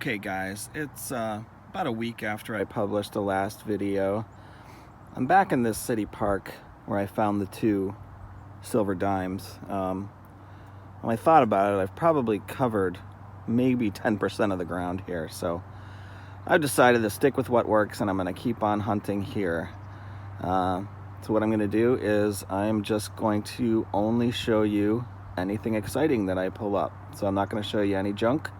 Okay guys, it's about a week after I published the last video. I'm back in this city park where I found the two silver dimes. When I thought about it, I've probably covered maybe 10% of the ground here, so I've decided to stick with what works and I'm going to keep on hunting here. So what I'm going to do is I'm just going to only show you anything exciting that I pull up. So I'm not going to show you any junk.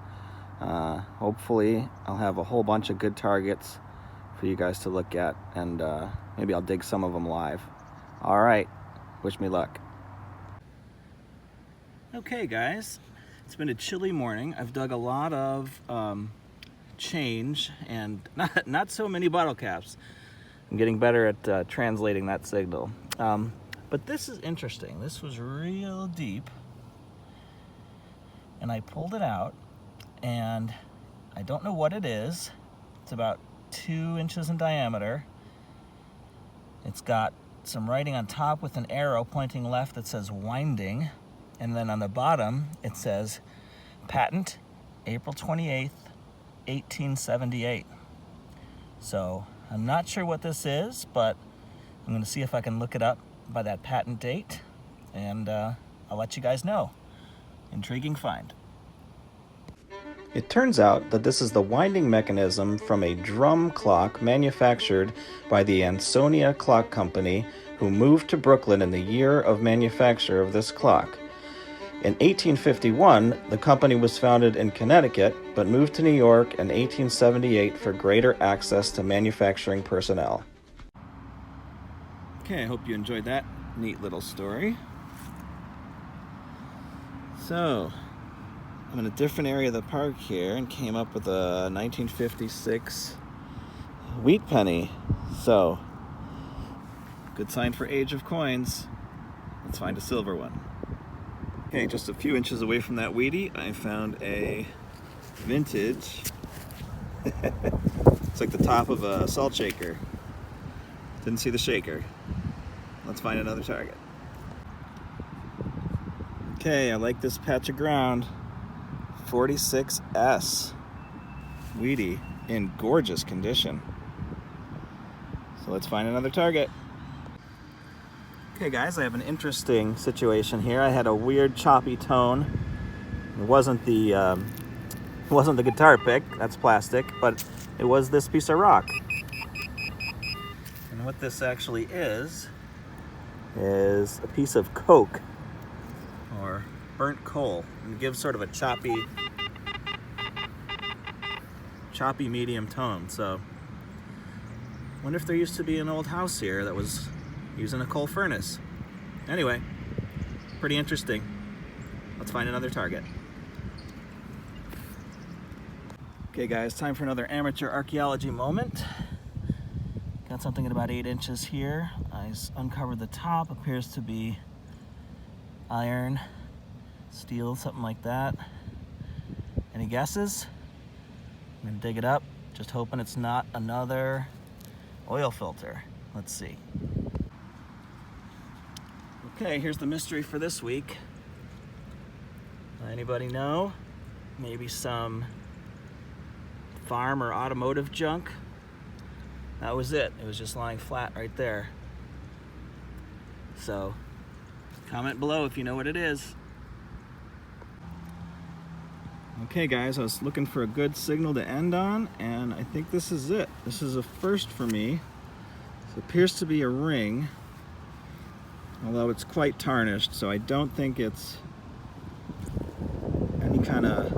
Hopefully I'll have a whole bunch of good targets for you guys to look at, and maybe I'll dig some of them live. All right, wish me luck. Okay guys, it's been a chilly morning. I've dug a lot of change and not so many bottle caps. I'm getting better at translating that signal. But this is interesting. This was real deep and I pulled it out, and I don't know what it is. It's about 2 inches in diameter. It's got some writing on top with an arrow pointing left that says winding, and then on the bottom it says patent April 28th, 1878. So I'm not sure what this is, but I'm going to see if I can look it up by that patent date, and I'll let you guys know. Intriguing find. It turns out that this is the winding mechanism from a drum clock manufactured by the Ansonia Clock Company, who moved to Brooklyn in the year of manufacture of this clock. In 1851, the company was founded in Connecticut, but moved to New York in 1878 for greater access to manufacturing personnel. Okay, I hope you enjoyed that neat little story. So, I'm in a different area of the park here and came up with a 1956 wheat penny. So, good sign for age of coins. Let's find a silver one. Okay, just a few inches away from that wheatie, I found a vintage. It's like the top of a salt shaker. Didn't see the shaker. Let's find another target. Okay, I like this patch of ground. 46S wheatie in gorgeous condition. So let's find another target. Okay guys, I have an interesting situation here. I had a weird choppy tone. It wasn't the guitar pick, that's plastic, but it was this piece of rock. And what this actually is a piece of coke or burnt coal, and it gives sort of a choppy medium tone. So I wonder if there used to be an old house here that was using a coal furnace. Anyway, pretty interesting. Let's find another target. Okay guys, time for another amateur archaeology moment. Got something at about 8 inches here. I uncovered the top, appears to be iron, steel, something like that. Any guesses? I'm gonna dig it up, just hoping it's not another oil filter. Let's see. Okay, here's the mystery for this week. Anybody know? Maybe some farm or automotive junk? That was it. It was just lying flat right there. So, comment below if you know what it is. Okay guys, I was looking for a good signal to end on, and I think this is it. This is a first for me. It appears to be a ring, although it's quite tarnished, so I don't think it's any kind of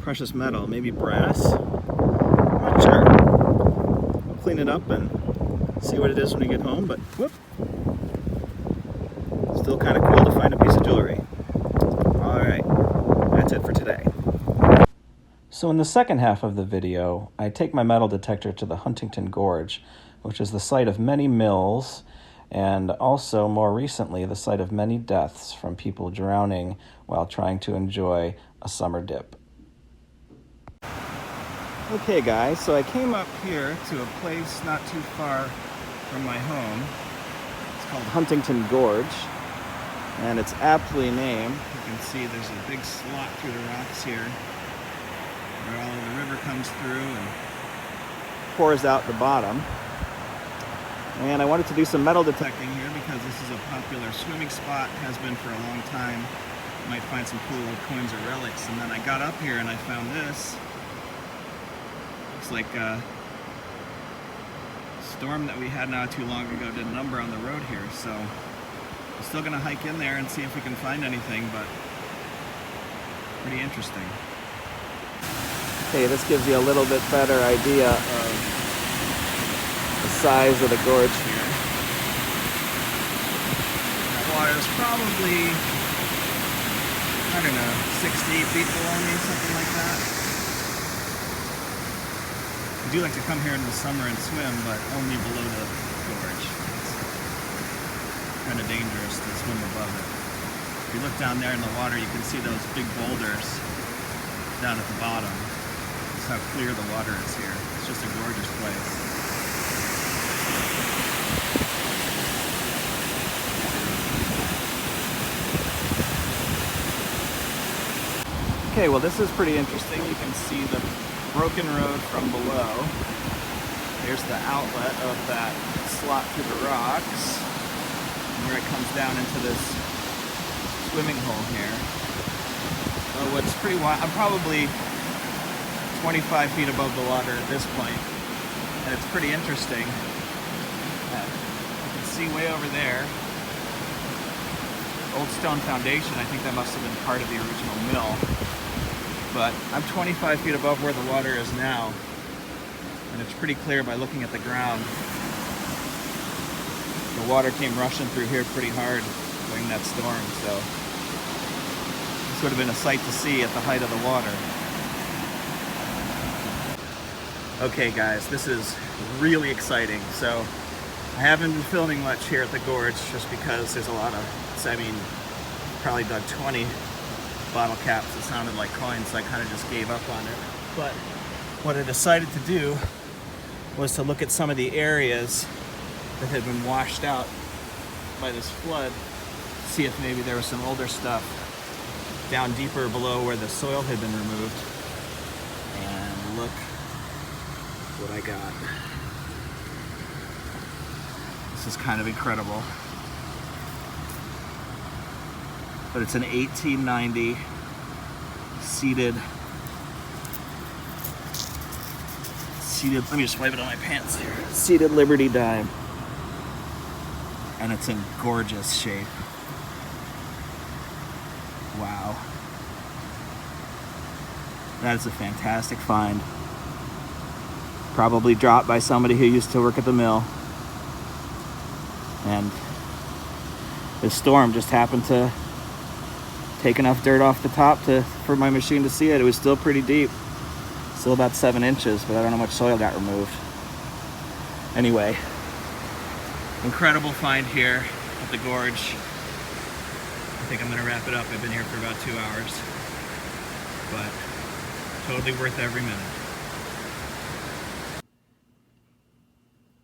precious metal. Maybe brass? I'm not sure. I'll clean it up and see what it is when we get home, but whoop! Still kind of cool to find a piece of jewelry. Alright, that's it for today. So in the second half of the video, I take my metal detector to the Huntington Gorge, which is the site of many mills, and also, more recently, the site of many deaths from people drowning while trying to enjoy a summer dip. Okay guys, so I came up here to a place not too far from my home. It's called Huntington Gorge, and it's aptly named. You can see there's a big slot through the rocks here. where all of the river comes through and pours out the bottom. And I wanted to do some metal detecting here because this is a popular swimming spot, has been for a long time. You might find some cool old coins or relics. And then I got up here and I found this. Looks like a storm that we had not too long ago did a number on the road here. So I'm still gonna hike in there and see if we can find anything, but pretty interesting. Okay, this gives you a little bit better idea of the size of the gorge here. That water is probably, I don't know, 6 to 8 feet below me, something like that. I do like to come here in the summer and swim, but only below the gorge. It's kind of dangerous to swim above it. If you look down there in the water, you can see those big boulders down at the bottom. That's how clear the water is here. It's just a gorgeous place. Okay, well this is pretty interesting. You can see the broken road from below. There's the outlet of that slot through the rocks, where it comes down into this swimming hole here. What's pretty wild, I'm probably 25 feet above the water at this point, and it's pretty interesting. You can see way over there, old stone foundation. I think that must have been part of the original mill. But I'm 25 feet above where the water is now, and it's pretty clear by looking at the ground. The water came rushing through here pretty hard during that storm, so this would have been a sight to see at the height of the water. Okay guys, this is really exciting. So I haven't been filming much here at the gorge just because there's a lot of, I mean, probably dug 20 bottle caps that sounded like coins, so I kind of just gave up on it. But what I decided to do was to look at some of the areas that had been washed out by this flood, see if maybe there was some older stuff down deeper below where the soil had been removed. And look what I got. This is kind of incredible. But it's an 1890 seated, let me just wipe it on my pants here. Seated Liberty dime. And it's in gorgeous shape. Wow. That is a fantastic find. Probably dropped by somebody who used to work at the mill. And this storm just happened to take enough dirt off the top for my machine to see it. It was still pretty deep. Still about 7 inches, but I don't know how much soil got removed. Anyway, incredible find here at the gorge. I think I'm gonna wrap it up. I've been here for about 2 hours, but totally worth every minute.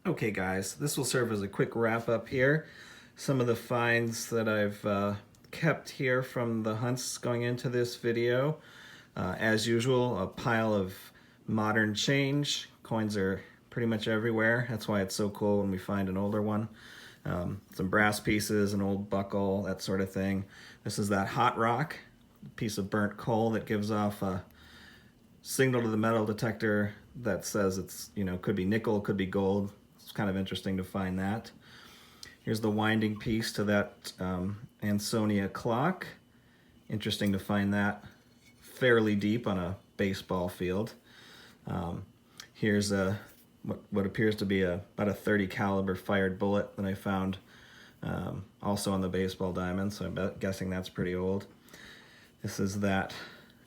Okay guys, this will serve as a quick wrap up here. Some of the finds that I've kept here from the hunts going into this video. As usual, a pile of modern change. Coins are pretty much everywhere. That's why it's so cool when we find an older one. Some brass pieces, an old buckle, that sort of thing. This is that hot rock, piece of burnt coal that gives off a signal to the metal detector that says it's, you know, could be nickel, could be gold. It's kind of interesting to find that. Here's the winding piece to that Ansonia clock. Interesting to find that fairly deep on a baseball field. Here's what appears to be about a .30 caliber fired bullet that I found also on the baseball diamond, so I'm guessing that's pretty old. This is that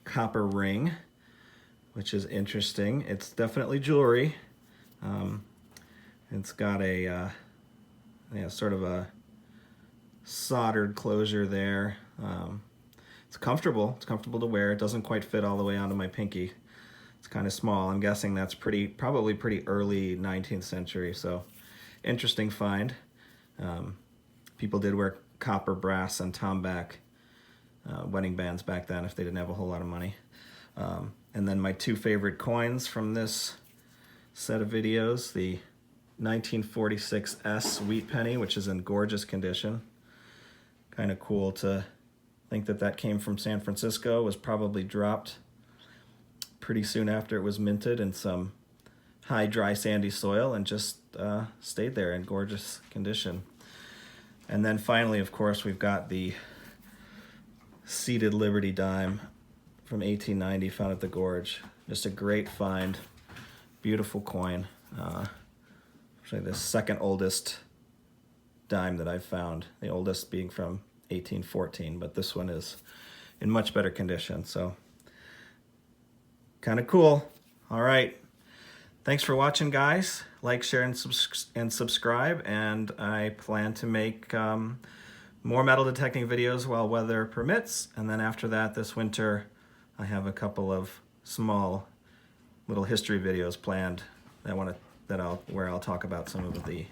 copper ring, which is interesting. It's definitely jewelry. It's got a sort of a soldered closure there. It's comfortable. It's comfortable to wear. It doesn't quite fit all the way onto my pinky. It's kind of small. I'm guessing that's probably pretty early 19th century. So interesting find. People did wear copper, brass, and tomback wedding bands back then if they didn't have a whole lot of money. And And then my two favorite coins from this set of videos, the 1946 S wheat penny, which is in gorgeous condition. Kind of cool to think that that came from San Francisco, was probably dropped pretty soon after it was minted in some high, dry, sandy soil and just stayed there in gorgeous condition. And then finally, of course, we've got the seated Liberty dime from 1890 found at the Gorge. Just a great find, beautiful coin. Actually the second oldest dime that I've found, the oldest being from 1814, but this one is in much better condition, so kind of cool. All right, thanks for watching, guys. Like, share, and subscribe, and I plan to make more metal detecting videos while weather permits, and then after that, this winter, I have a couple of small little history videos planned where I'll talk about some of the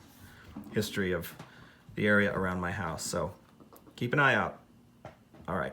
history of the area around my house. So keep an eye out. All right.